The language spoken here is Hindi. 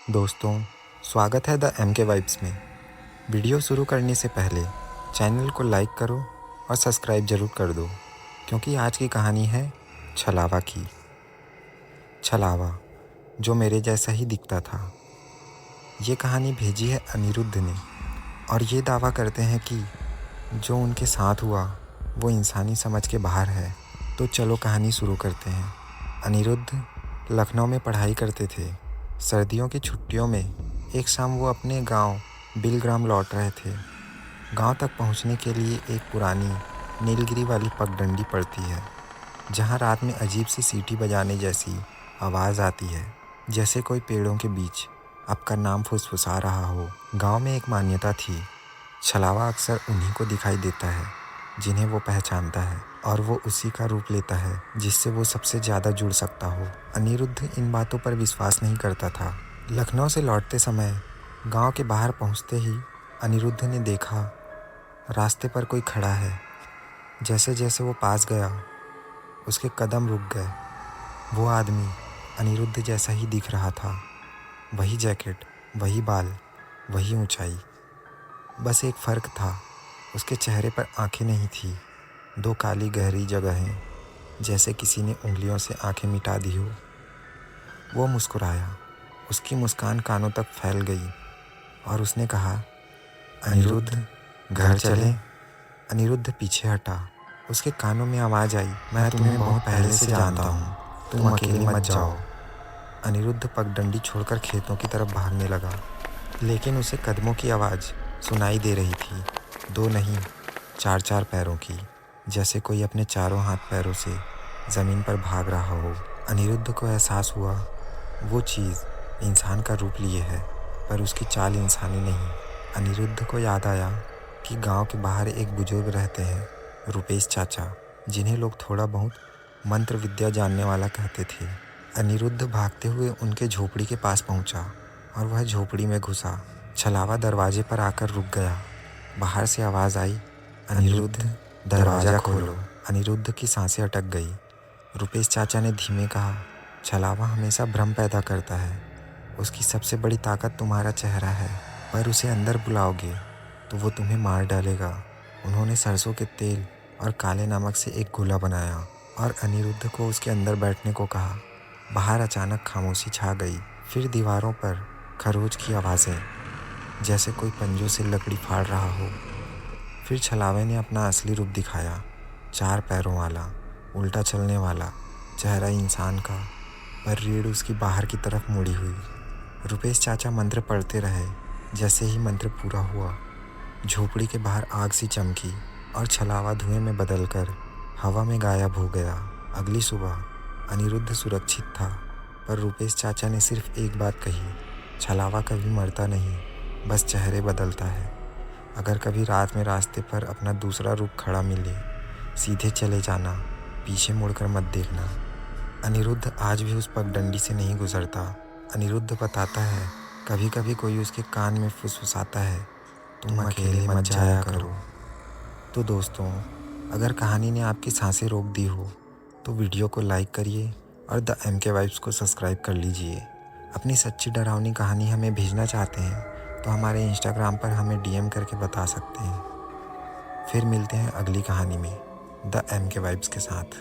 दोस्तों, स्वागत है द एम के वाइब्स में। वीडियो शुरू करने से पहले चैनल को लाइक करो और सब्सक्राइब ज़रूर कर दो, क्योंकि आज की कहानी है छलावा की। छलावा, जो मेरे जैसा ही दिखता था। ये कहानी भेजी है अनिरुद्ध ने और ये दावा करते हैं कि जो उनके साथ हुआ वो इंसानी समझ के बाहर है। तो चलो कहानी शुरू करते हैं। अनिरुद्ध लखनऊ में पढ़ाई करते थे। सर्दियों की छुट्टियों में एक शाम वो अपने गांव बिलग्राम लौट रहे थे। गांव तक पहुंचने के लिए एक पुरानी नीलगिरी वाली पगडंडी पड़ती है, जहां रात में अजीब सी सीटी बजाने जैसी आवाज़ आती है, जैसे कोई पेड़ों के बीच आपका नाम फुसफुसा रहा हो। गांव में एक मान्यता थी, छलावा अक्सर उन्हीं को दिखाई देता है जिन्हें वो पहचानता है, और वो उसी का रूप लेता है जिससे वो सबसे ज़्यादा जुड़ सकता हो। अनिरुद्ध इन बातों पर विश्वास नहीं करता था। लखनऊ से लौटते समय गांव के बाहर पहुंचते ही अनिरुद्ध ने देखा रास्ते पर कोई खड़ा है। जैसे जैसे वो पास गया उसके कदम रुक गए। वो आदमी अनिरुद्ध जैसा ही दिख रहा था। वही जैकेट, वही बाल, वही ऊंचाई। बस एक फ़र्क था, उसके चेहरे पर आंखें नहीं थी, दो काली गहरी जगहें, जैसे किसी ने उंगलियों से आंखें मिटा दी हो। वो मुस्कुराया, उसकी मुस्कान कानों तक फैल गई और उसने कहा, अनिरुद्ध, घर चलें? अनिरुद्ध पीछे हटा। उसके कानों में आवाज़ आई, मैं तुम्हें बहुत पहले से जानता हूँ, तुम अकेले मत जाओ। अनिरुद्ध पगडंडी छोड़कर खेतों की तरफ भागने लगा, लेकिन उसे कदमों की आवाज़ सुनाई दे रही थी। दो नहीं, चार चार पैरों की, जैसे कोई अपने चारों हाथ पैरों से ज़मीन पर भाग रहा हो। अनिरुद्ध को एहसास हुआ वो चीज़ इंसान का रूप लिए है, पर उसकी चाल इंसानी नहीं। अनिरुद्ध को याद आया कि गांव के बाहर एक बुजुर्ग रहते हैं, रुपेश चाचा, जिन्हें लोग थोड़ा बहुत मंत्र विद्या जानने वाला कहते थे। अनिरुद्ध भागते हुए उनके झोपड़ी के पास पहुंचा और वह झोपड़ी में घुसा। छलावा दरवाजे पर आकर रुक गया। बाहर से आवाज़ आई, अनिरुद्ध, दरवाज़ा खोलो। अनिरुद्ध की सांसें अटक गई। रुपेश चाचा ने धीमे कहा, छलावा हमेशा भ्रम पैदा करता है। उसकी सबसे बड़ी ताकत तुम्हारा चेहरा है, पर उसे अंदर बुलाओगे तो वो तुम्हें मार डालेगा। उन्होंने सरसों के तेल और काले नमक से एक गोला बनाया और अनिरुद्ध को उसके अंदर बैठने को कहा। बाहर अचानक खामोशी छा गई। फिर दीवारों पर खरोच की आवाज़ें, जैसे कोई पंजों से लकड़ी फाड़ रहा हो। फिर छलावे ने अपना असली रूप दिखाया, चार पैरों वाला, उल्टा चलने वाला, चेहरा इंसान का, पर रीढ़ उसकी बाहर की तरफ मुड़ी हुई। रुपेश चाचा मंत्र पढ़ते रहे। जैसे ही मंत्र पूरा हुआ, झोपड़ी के बाहर आग सी चमकी और छलावा धुएं में बदलकर हवा में गायब हो गया। अगली सुबह अनिरुद्ध सुरक्षित था, पर रुपेश चाचा ने सिर्फ एक बात कही, छलावा कभी मरता नहीं, बस चेहरे बदलता है। अगर कभी रात में रास्ते पर अपना दूसरा रूप खड़ा मिले, सीधे चले जाना, पीछे मुड़कर मत देखना। अनिरुद्ध आज भी उस पगडंडी से नहीं गुजरता। अनिरुद्ध बताता है, कभी कभी कोई उसके कान में फुसफुसाता है, तुम अकेले मत जाया करो। तो दोस्तों, अगर कहानी ने आपकी सांसें रोक दी हो तो वीडियो को लाइक करिए और द एम के वाइब्स को सब्सक्राइब कर लीजिए। अपनी सच्ची डरावनी कहानी हमें भेजना चाहते हैं तो हमारे इंस्टाग्राम पर हमें डीएम करके बता सकते हैं। फिर मिलते हैं अगली कहानी में द एम के वाइब्स के साथ।